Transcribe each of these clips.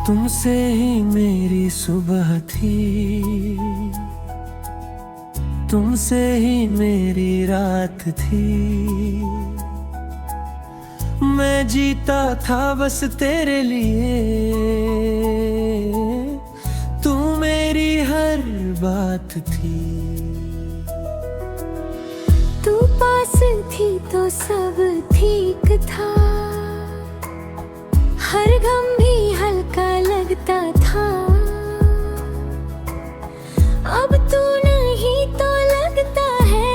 तुमसे ही मेरी सुबह थी, तुमसे ही मेरी रात थी। मैं जीता था बस तेरे लिए, तू मेरी हर बात थी। तू पास थी तो सब ठीक था, हर गम भी हल्का लगता था। अब तू नहीं तो लगता है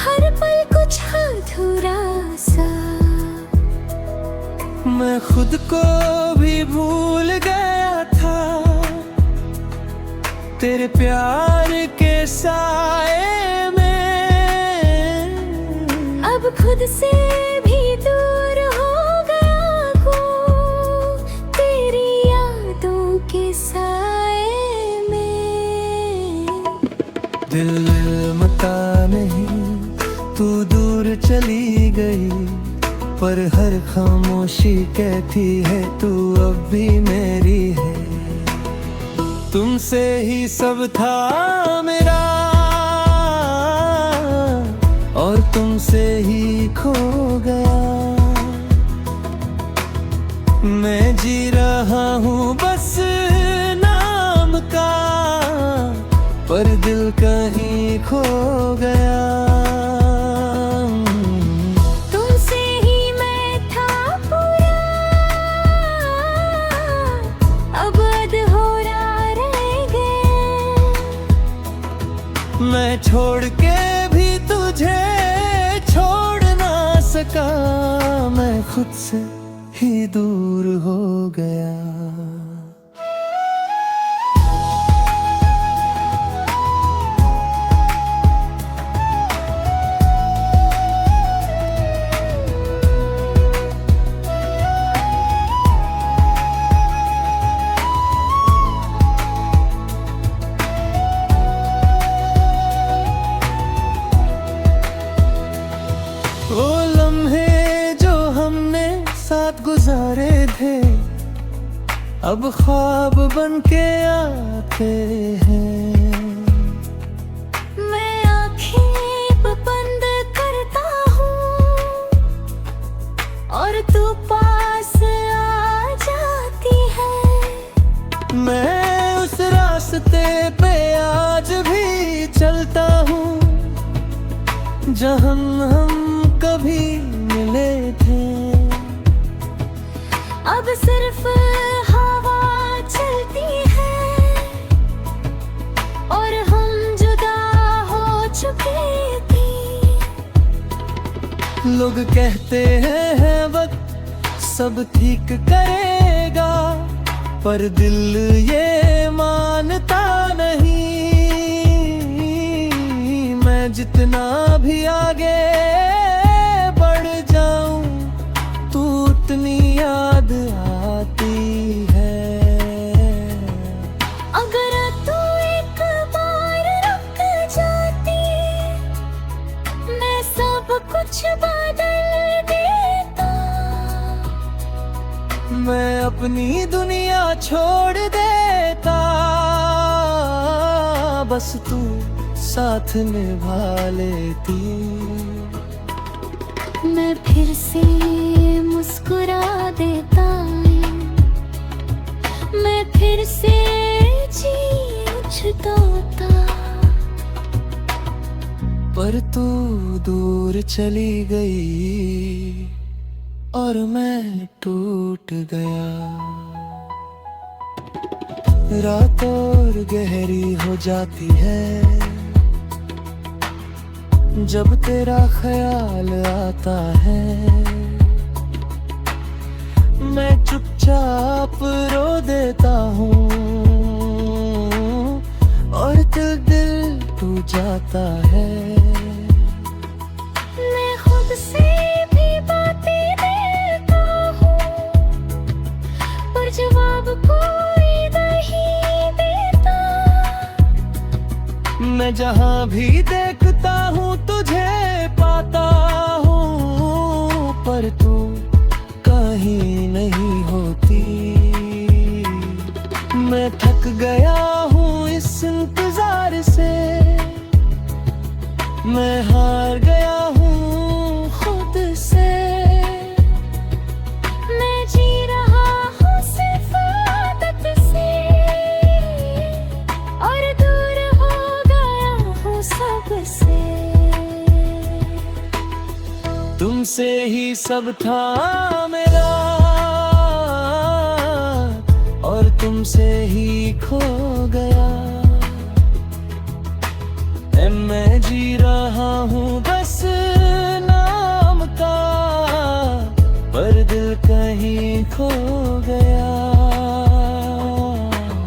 हर पल कुछ अधूरा सा। मैं खुद को भी भूल गया था तेरे प्यार के साए में। अब खुद से भी दूर हो गया हूँ तेरी यादों के साए में। दिल मता नहीं तू दूर चली गई, पर हर खामोशी कहती है तू अब भी मेरी है। तुमसे ही सब था मेरा और तुमसे ही खो गया। मैं जी रहा हूँ बस नाम का, पर दिल कहीं खो गया। तुमसे ही मैं था पूरा, अब अधूरा रह गया। मैं छोड़ के भी तुझे छोड़ ना सका, मैं खुद से ही दूर हो गया। वो लम्हे जो हमने साथ गुजारे थे, अब ख्वाब बन के आते हैं। मैं आँखें बंद करता हूँ और तू पास आ जाती है। मैं उस रास्ते पे आज भी चलता हूँ जहाँ हम कभी मिले थे। अब सिर्फ हवा चलती है और हम जुदा हो चुके थे। लोग कहते हैं वक्त सब ठीक करेगा, पर दिल ये मानता नहीं। मैं जितना भी आगे बढ़ जाऊं तू उतनी याद आती है। अगर तू एक बार रुक जाती, मैं सब कुछ बदल देता। मैं अपनी दुनिया छोड़ देता, बस तू साथ निभा लेती। मैं फिर से मुस्कुरा देता, मैं फिर से जी उछताता। पर तू दूर चली गई और मैं टूट गया। रात और गहरी हो जाती है जब तेरा ख्याल आता है। मैं चुपचाप रो देता हूँ और दिल टूट जाता है। मैं खुद से भी बातें देता हूँ, पर जवाब कोई नहीं देता। मैं जहाँ भी देखता हूँ तुझे पाता हूँ, पर तू कहीं नहीं मैं थक गया हूँ इस इंतजार से, मैं हार गया हूँ खुद से। मैं जी रहा हूँ सिर्फ आदत से, और दूर हो गया हूँ सबसे। तुमसे ही सब था मेरा, और तुमसे ही खो गया। मैं जी रहा हूँ बस नाम का, पर दिल कहीं खो गया।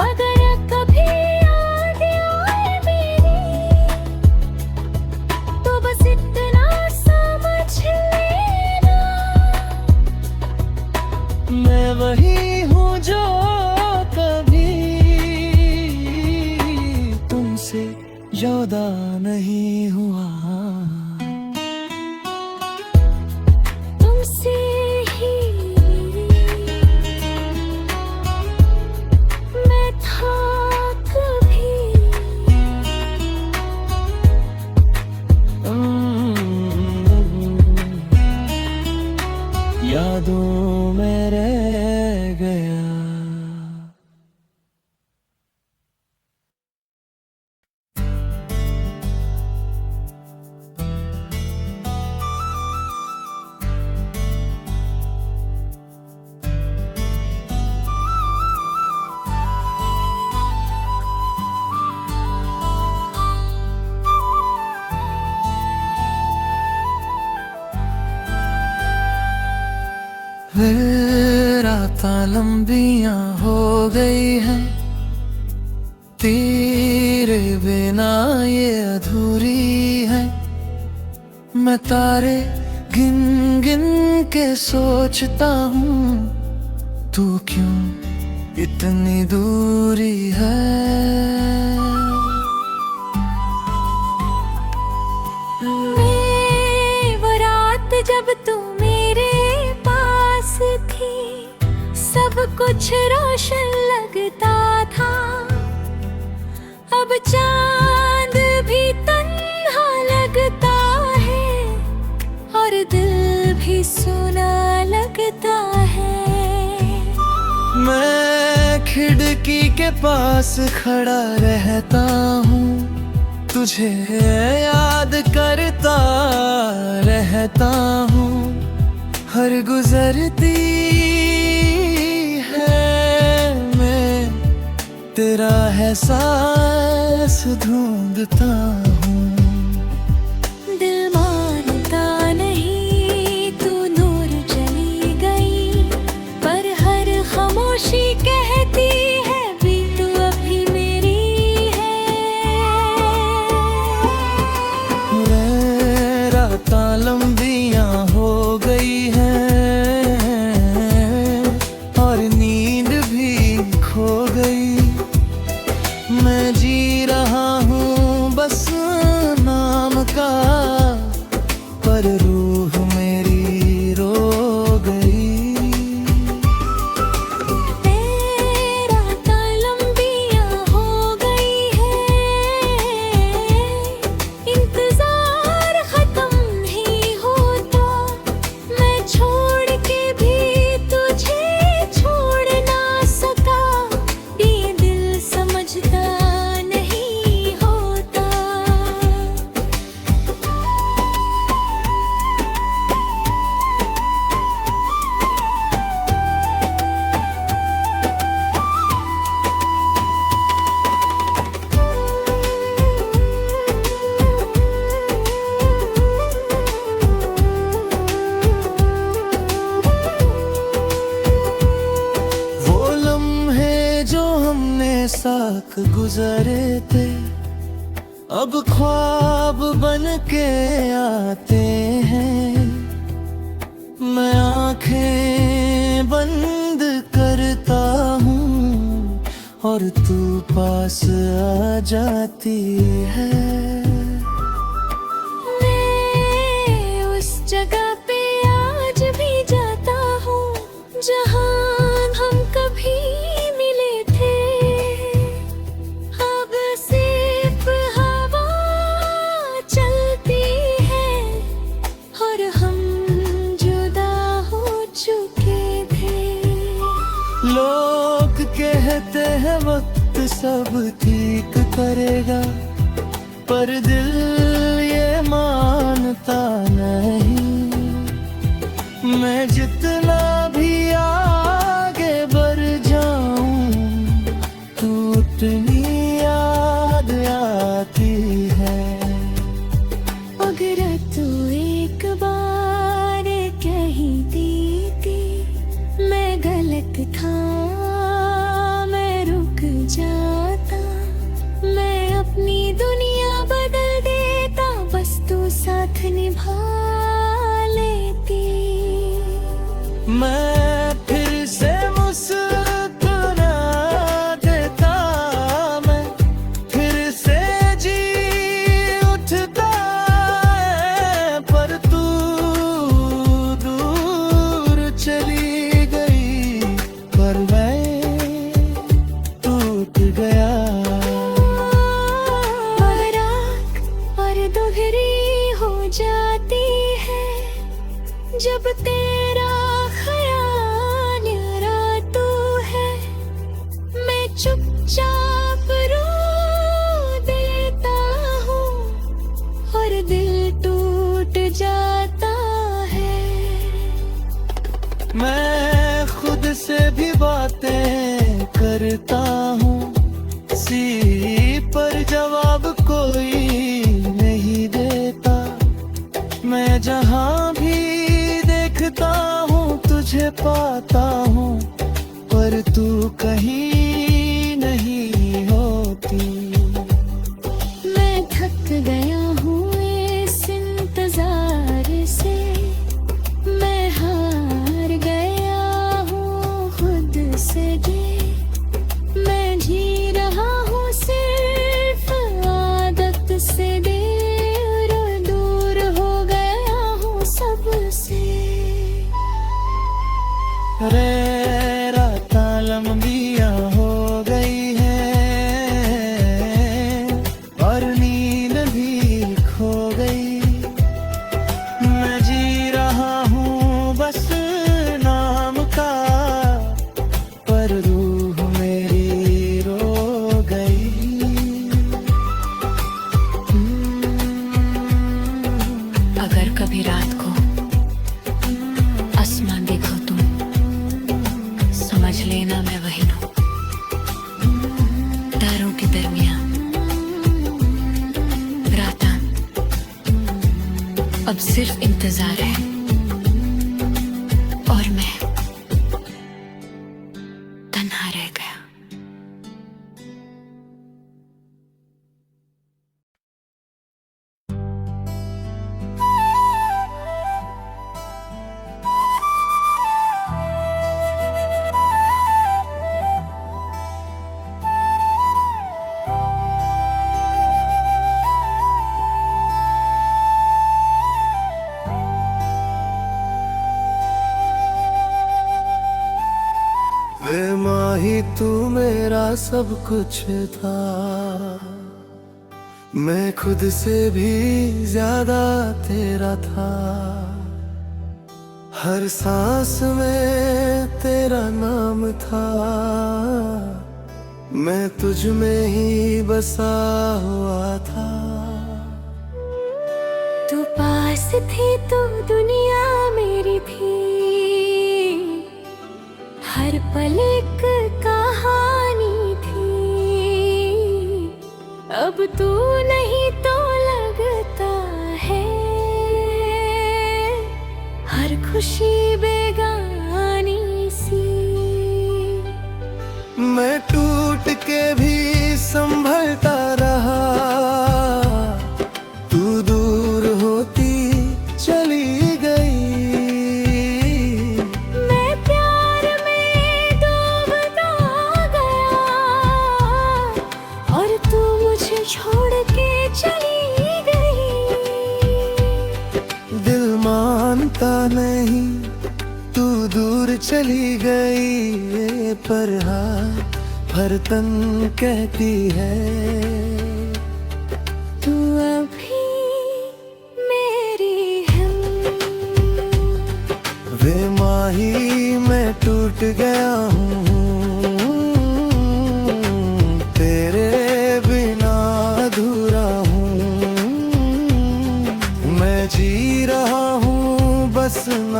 अगर कभी याद आए मेरी, तो बस इतना समझ लेना, मैं वही हूँ जो कभी तुमसे जुदा नहीं हुआ। तुमसे ही मैं था कभी। यादों में रह गया। रातां लंबियां हो गई हैं, तेरे बिना ये अधूरी है। मैं तारे गिन गिन के सोचता हूँ, तू क्यों इतनी दूरी है। वो रात जब तू मेरे पास थी, सब कुछ रोशन लगता था। अब चांद भी तन्हा लगता है, और दिल भी सुना लगता है। मैं खिड़की के पास खड़ा रहता हूँ, तुझे याद करता रहता हूँ। हर गुजरती है मैं तेरा एहसास ढूंढता हूँ। दिल मानता नहीं तू दूर चली गई, पर हर खामोशी कहती है भी तू अभी मेरी है। रातां लंबियां हो गई हैं, और नींद भी खो गई। मैं जी रहा हूँ बस नाम का, पर रूह मेरी रो गई। रातां लंबियां हो गई है, इंतजार खत्म नहीं होता। मैं छोड़ के भी तुझे छोड़ ना सका, ये दिल समझता नहीं होता। वो लम्हे जो हमने साथ गुजरे थे, अब ख्वाब बन के आते हैं। मैं आंखें बंद करता हूँ, और तू पास आ जाती है। मैं उस जगह पे आज भी जाता हूँ, जहाँ हम कभी मिले थे। सब ठीक करेगा, पर दिल ये मानता नहीं। मैं जितना भी आगे बढ़ जाऊं, तू उतनी याद आती है। अगर तू एक बार कह ही देती मैं गलत था, मैं रुक जाता, मैं अपनी दुनिया बदल देता, बस तू साथ निभा लेती। मैं फिर से मुस्कुरा देता, मैं फिर से जी उठता है, पर तू दूर चली गई, पर मैं टूट गया। रात और दोहरी हो जाती है जब तेरा ख्याल रातों है। मैं चुपचाप रो देता हूँ और दिल टूट जाता है। मैं खुद से भी बातें करता हूँ, पर जवाब कोई नहीं देता। मैं जहाँ भी देखता हूँ तुझे पाता हूँ, पर तू कहीं नहीं होती। मैं थक गया हूँ इस इंतजार से, मैं हार गया हूँ खुद से भी। मैं जी रहा हूँ सिर्फ आदत से, दूर हो गया हूँ सबसे। रे रातां लंबियां हो गई हैं और नींद भी खो गई। मैं जी रहा हूँ बस नाम का, पर रूह मेरी रो गई। अगर कभी रात को आसमान देखो तुम, समझ लेना मैं वही हूँ। तारों के दरमियान रातां अब सिर्फ इंतजार है, और मैं तन्हा रह गया। वे माही तू मेरा सब कुछ था, मैं खुद से भी ज्यादा तेरा था। हर सांस में तेरा नाम था, मैं तुझ में ही बसा हुआ था। तू पास थी तो दुनिया मेरी थी, हर पल एक कहानी थी। अब तू नहीं तो लगता है हर खुशी बेगानी सी। मैं टूट के भी संभलता रहा, तू दूर होती चली गई। मैं प्यार में डूबता गया और तू मुझे छोड़ के चली गई। दिल मानता नहीं तू दूर चली गई, पर हाँ हर तन कहती है तू अभी मेरी है। वे माही मैं टूट गया हूँ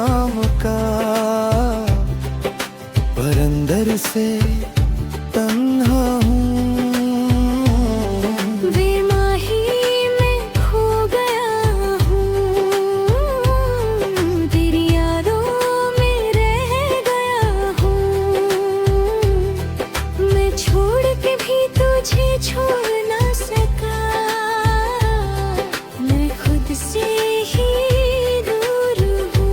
नाम का, पर अंदर से तन्हा हूँ। बेमाही में खो गया हूँ, तेरी यादों में रह गया हूँ। मैं छोड़ के भी तुझे छोड़ ना सका, मैं खुद से ही दूर हूँ।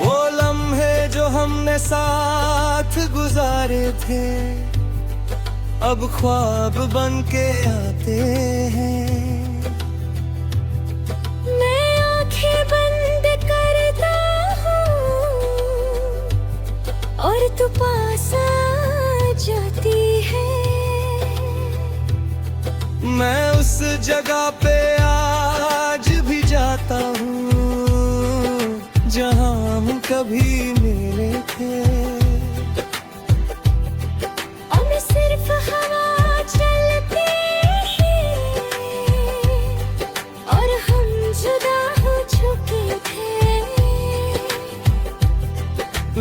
वो लम्हे जो हमने साथ गुजारे थे, अब ख्वाब बन के आते हैं। मैं आंखें बंद करता हूँ और तू पास आ जाती है। मैं उस जगह पे आज भी जाता हूँ जहाँ हम कभी मिले थे। और मैं सिर्फ हवा चलती है और हम जुदा हो चुके थे।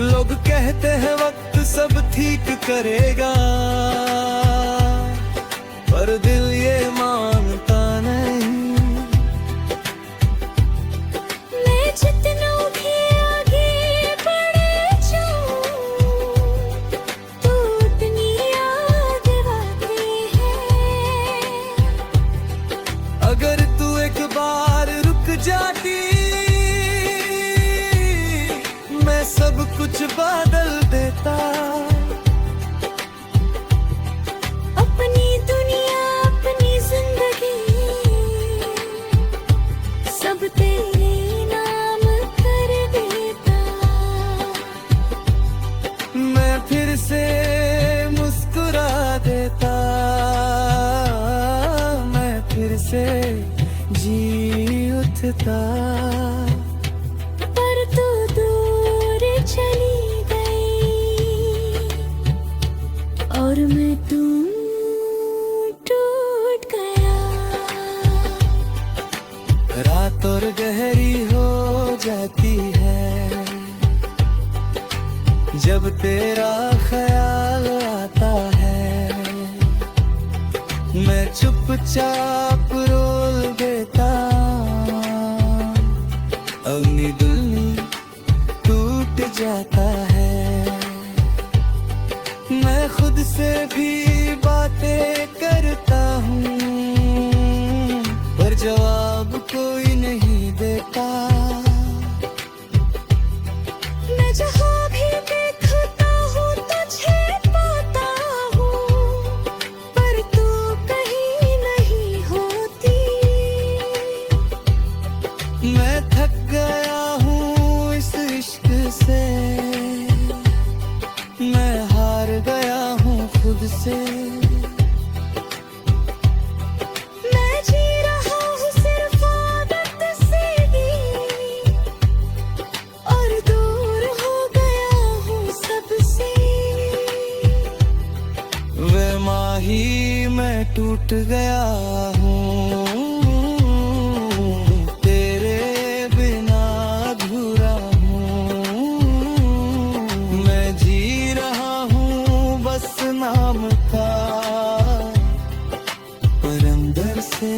लोग कहते हैं वक्त सब ठीक करेगा, पर दिल ये मानता नहीं। मैं जितना भी आगे बढ़ जाऊं, तू उतनी याद आती है। अगर तू एक बार रुक जाती, मैं सब कुछ बदल देता। अपनी दुनिया अपनी जिंदगी सब तेरे नाम कर देता। मैं फिर से मुस्कुरा देता, मैं फिर से जी उठता। पर तू दूर चली गई और मैं टूट गया। रात और गहरी हो जाती है जब तेरा ख्याल आता है। मैं चुपचाप रोल देता, अपनी दिल टूट जाता है। मैं खुद से भी बातें करता हूँ, पर जवाब कोई नहीं देता। मैं जहाँ भी देखता हूँ तुझे पाता हूँ, पर तू कहीं नहीं होती। मैं थक गया हूँ इस इश्क से, मैं हार गया हूँ खुद से। मैं जी रहा हूँ सिर्फ आदत से ही और दूर हो गया हूँ सबसे। वे माही मैं टूट गया हूँ, तेरे बिना अधूरा हूँ। मैं जी रहा हूँ बस नाम का, पर अंदर से